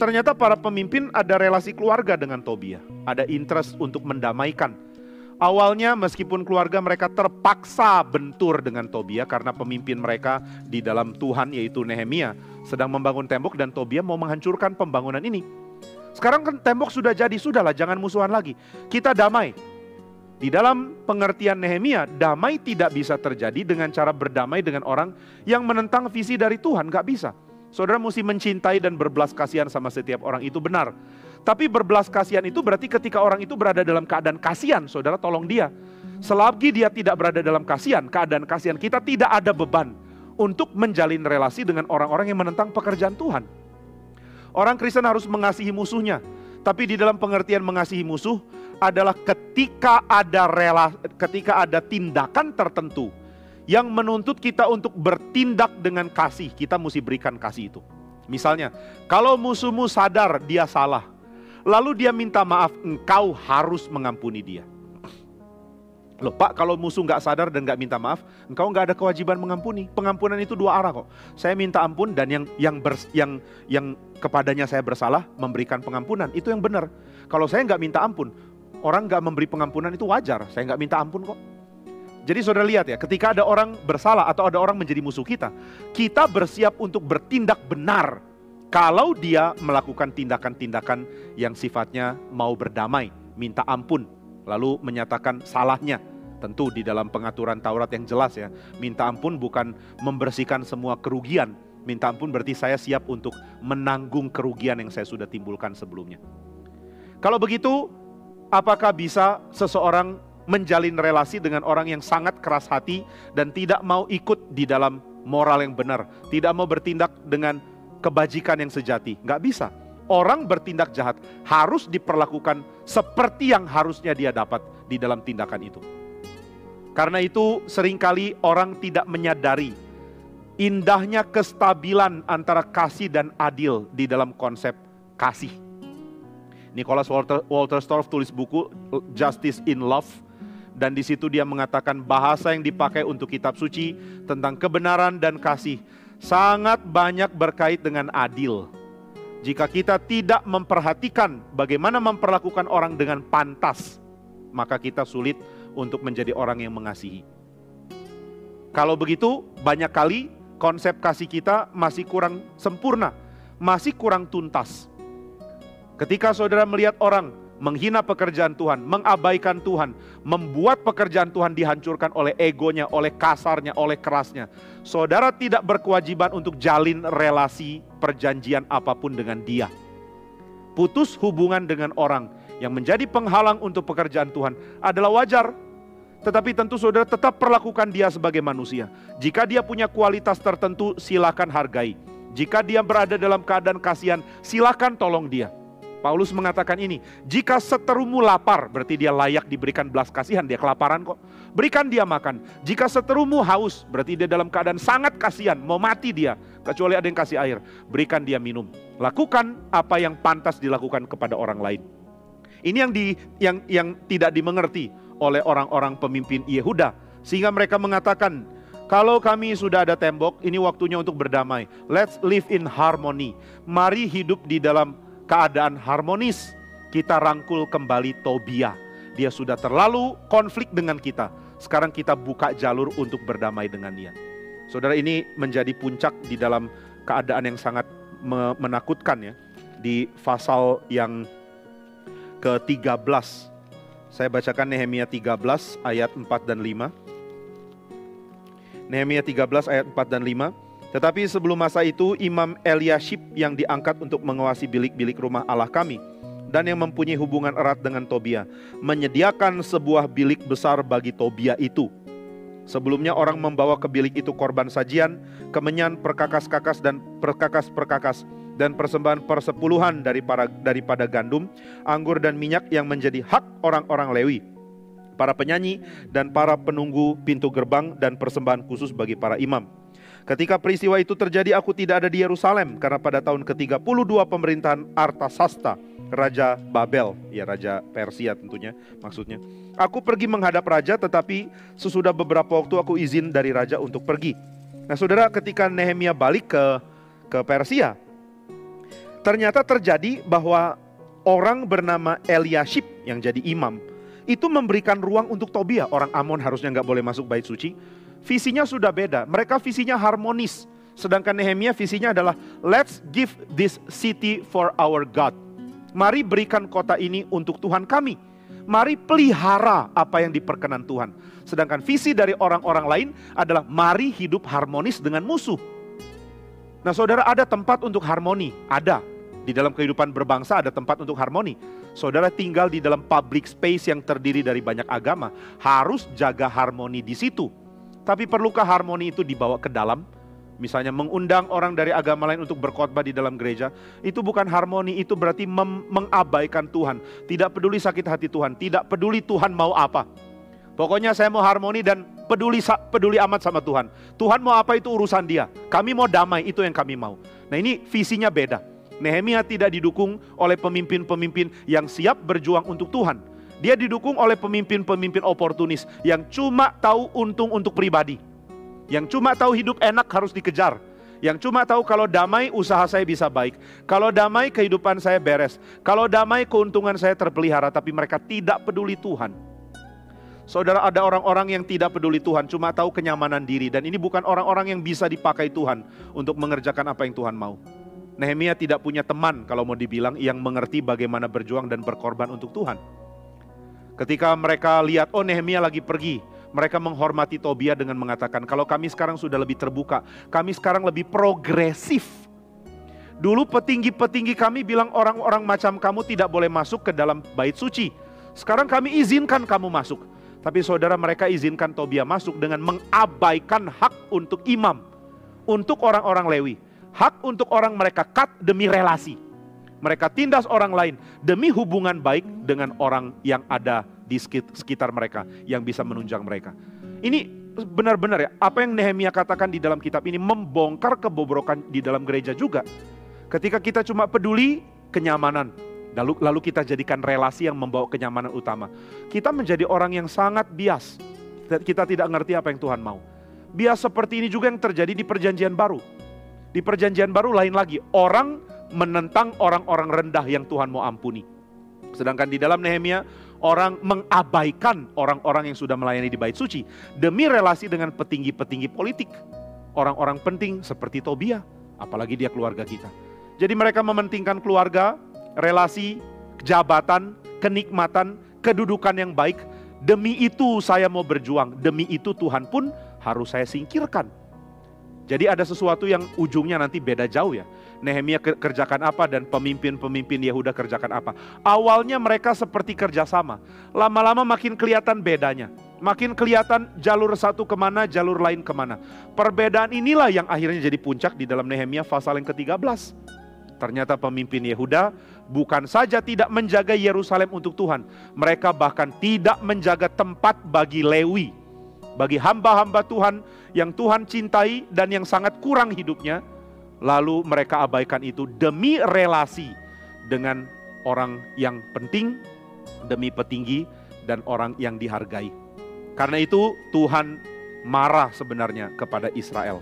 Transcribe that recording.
Ternyata para pemimpin ada relasi keluarga dengan Tobia. Ada interest untuk mendamaikan. Awalnya meskipun keluarga mereka terpaksa bentur dengan Tobia karena pemimpin mereka di dalam Tuhan yaitu Nehemia sedang membangun tembok dan Tobia mau menghancurkan pembangunan ini. Sekarang kan tembok sudah jadi, sudahlah jangan musuhan lagi. Kita damai. Di dalam pengertian Nehemia, damai tidak bisa terjadi dengan cara berdamai dengan orang yang menentang visi dari Tuhan, gak bisa. Saudara mesti mencintai dan berbelas kasihan sama setiap orang, itu benar. Tapi berbelas kasihan itu berarti ketika orang itu berada dalam keadaan kasihan, saudara tolong dia. Selagi dia tidak berada dalam keadaan kasihan, kita tidak ada beban untuk menjalin relasi dengan orang-orang yang menentang pekerjaan Tuhan. Orang Kristen harus mengasihi musuhnya. Tapi di dalam pengertian mengasihi musuh adalah ketika ada tindakan tertentu yang menuntut kita untuk bertindak dengan kasih, kita mesti berikan kasih itu. Misalnya, kalau musuhmu sadar dia salah, lalu dia minta maaf, engkau harus mengampuni dia. Loh Pak, kalau musuh gak sadar dan gak minta maaf, engkau gak ada kewajiban mengampuni. Pengampunan itu dua arah kok. Saya minta ampun dan yang kepadanya saya bersalah memberikan pengampunan. Itu yang benar. Kalau saya gak minta ampun, orang gak memberi pengampunan itu wajar. Saya gak minta ampun kok. Jadi saudara lihat ya, ketika ada orang bersalah atau ada orang menjadi musuh kita bersiap untuk bertindak benar. Kalau dia melakukan tindakan-tindakan yang sifatnya mau berdamai, minta ampun, lalu menyatakan salahnya. Tentu di dalam pengaturan Taurat yang jelas ya. Minta ampun bukan membersihkan semua kerugian. Minta ampun berarti saya siap untuk menanggung kerugian yang saya sudah timbulkan sebelumnya. Kalau begitu, apakah bisa seseorang menjalin relasi dengan orang yang sangat keras hati dan tidak mau ikut di dalam moral yang benar, tidak mau bertindak dengan kebajikan yang sejati? Nggak bisa. Orang bertindak jahat harus diperlakukan seperti yang harusnya dia dapat di dalam tindakan itu. Karena itu seringkali orang tidak menyadari indahnya kestabilan antara kasih dan adil di dalam konsep kasih. Nicholas Wolterstorff tulis buku Justice in Love, dan di situ dia mengatakan bahasa yang dipakai untuk kitab suci tentang kebenaran dan kasih sangat banyak berkait dengan adil. Jika kita tidak memperhatikan bagaimana memperlakukan orang dengan pantas, maka kita sulit untuk menjadi orang yang mengasihi. Kalau begitu, banyak kali konsep kasih kita masih kurang sempurna, masih kurang tuntas. Ketika saudara melihat orang menghina pekerjaan Tuhan, mengabaikan Tuhan, membuat pekerjaan Tuhan dihancurkan oleh egonya, oleh kasarnya, oleh kerasnya, saudara tidak berkewajiban untuk jalin relasi perjanjian apapun dengan dia. Putus hubungan dengan orang yang menjadi penghalang untuk pekerjaan Tuhan adalah wajar. Tetapi tentu saudara tetap perlakukan dia sebagai manusia. Jika dia punya kualitas tertentu, silakan hargai. Jika dia berada dalam keadaan kasihan, silakan tolong dia. Paulus mengatakan ini, jika seterumu lapar, berarti dia layak diberikan belas kasihan, dia kelaparan kok. Berikan dia makan. Jika seterumu haus, berarti dia dalam keadaan sangat kasihan, mau mati dia, kecuali ada yang kasih air. Berikan dia minum. Lakukan apa yang pantas dilakukan kepada orang lain. Ini yang tidak dimengerti oleh orang-orang pemimpin Yehuda. Sehingga mereka mengatakan, kalau kami sudah ada tembok, ini waktunya untuk berdamai. Let's live in harmony. Mari hidup di dalam keadaan harmonis. Kita rangkul kembali Tobia. Dia sudah terlalu konflik dengan kita. Sekarang kita buka jalur untuk berdamai dengan dia. Saudara, ini menjadi puncak di dalam keadaan yang sangat menakutkan ya. Di pasal yang ke-13. Saya bacakan Nehemia 13 ayat 4 dan 5. Nehemia 13 ayat 4 dan 5. Tetapi sebelum masa itu, Imam Eliashib yang diangkat untuk mengawasi bilik-bilik rumah Allah kami dan yang mempunyai hubungan erat dengan Tobia, menyediakan sebuah bilik besar bagi Tobia itu. Sebelumnya orang membawa ke bilik itu korban sajian, kemenyan, perkakas-kakas dan perkakas-perkakas, dan persembahan persepuluhan daripada gandum, anggur dan minyak yang menjadi hak orang-orang Lewi, para penyanyi dan para penunggu pintu gerbang, dan persembahan khusus bagi para imam. Ketika peristiwa itu terjadi, aku tidak ada di Yerusalem, karena pada tahun ke-32 pemerintahan Artasasta, Raja Babel, ya Raja Persia tentunya maksudnya. Aku pergi menghadap raja, tetapi sesudah beberapa waktu aku izin dari raja untuk pergi. Nah saudara, ketika Nehemia balik ke Persia, Ternyata terjadi bahwa orang bernama Eliashib yang jadi imam itu memberikan ruang untuk Tobia. Orang Amon harusnya nggak boleh masuk bait suci. Visinya sudah beda, mereka visinya harmonis. Sedangkan Nehemia visinya adalah let's give this city for our God. Mari berikan kota ini untuk Tuhan kami. Mari pelihara apa yang diperkenan Tuhan. Sedangkan visi dari orang-orang lain adalah mari hidup harmonis dengan musuh. Nah saudara, ada tempat untuk harmoni, ada. Di dalam kehidupan berbangsa ada tempat untuk harmoni. Saudara tinggal di dalam public space yang terdiri dari banyak agama, harus jaga harmoni di situ. Tapi perlukah harmoni itu dibawa ke dalam? Misalnya mengundang orang dari agama lain untuk berkhotbah di dalam gereja, itu bukan harmoni, itu berarti mengabaikan Tuhan. Tidak peduli sakit hati Tuhan, tidak peduli Tuhan mau apa. Pokoknya saya mau harmoni dan peduli amat sama Tuhan. Tuhan mau apa itu urusan dia. Kami mau damai, itu yang kami mau. Nah ini visinya beda. Nehemia tidak didukung oleh pemimpin-pemimpin yang siap berjuang untuk Tuhan. Dia didukung oleh pemimpin-pemimpin oportunis yang cuma tahu untung untuk pribadi. Yang cuma tahu hidup enak harus dikejar. Yang cuma tahu kalau damai usaha saya bisa baik. Kalau damai kehidupan saya beres. Kalau damai keuntungan saya terpelihara. Tapi mereka tidak peduli Tuhan. Saudara, ada orang-orang yang tidak peduli Tuhan, cuma tahu kenyamanan diri. Dan ini bukan orang-orang yang bisa dipakai Tuhan untuk mengerjakan apa yang Tuhan mau. Nehemia tidak punya teman kalau mau dibilang yang mengerti bagaimana berjuang dan berkorban untuk Tuhan. Ketika mereka lihat, oh Nehemia lagi pergi, mereka menghormati Tobia dengan mengatakan, kalau kami sekarang sudah lebih terbuka, kami sekarang lebih progresif. Dulu petinggi-petinggi kami bilang orang-orang macam kamu tidak boleh masuk ke dalam bait suci. Sekarang kami izinkan kamu masuk. Tapi saudara, mereka izinkan Tobia masuk dengan mengabaikan hak untuk imam, untuk orang-orang Lewi. Hak untuk orang mereka cut demi relasi. Mereka tindas orang lain demi hubungan baik dengan orang yang ada di sekitar mereka, yang bisa menunjang mereka. Ini benar-benar ya, apa yang Nehemia katakan di dalam kitab ini membongkar kebobrokan di dalam gereja juga. Ketika kita cuma peduli kenyamanan, lalu kita jadikan relasi yang membawa kenyamanan utama. Kita menjadi orang yang sangat bias. Kita tidak ngerti apa yang Tuhan mau. Bias seperti ini juga yang terjadi di Perjanjian Baru. Di Perjanjian Baru lain lagi, orang menentang orang-orang rendah yang Tuhan mau ampuni. Sedangkan di dalam Nehemia, orang mengabaikan orang-orang yang sudah melayani di bait suci demi relasi dengan petinggi-petinggi politik. Orang-orang penting seperti Tobia, apalagi dia keluarga kita. Jadi mereka mementingkan keluarga, relasi, jabatan, kenikmatan, kedudukan yang baik. Demi itu saya mau berjuang, demi itu Tuhan pun harus saya singkirkan. Jadi ada sesuatu yang ujungnya nanti beda jauh ya. Nehemia kerjakan apa dan pemimpin-pemimpin Yehuda kerjakan apa. Awalnya mereka seperti kerjasama. Lama-lama makin kelihatan bedanya. Makin kelihatan jalur satu kemana, jalur lain kemana. Perbedaan inilah yang akhirnya jadi puncak di dalam Nehemia pasal yang ke-13. Ternyata pemimpin Yehuda bukan saja tidak menjaga Yerusalem untuk Tuhan. Mereka bahkan tidak menjaga tempat bagi Lewi. Bagi hamba-hamba Tuhan yang Tuhan cintai dan yang sangat kurang hidupnya. Lalu mereka abaikan itu demi relasi dengan orang yang penting, demi petinggi dan orang yang dihargai. Karena itu Tuhan marah sebenarnya kepada Israel.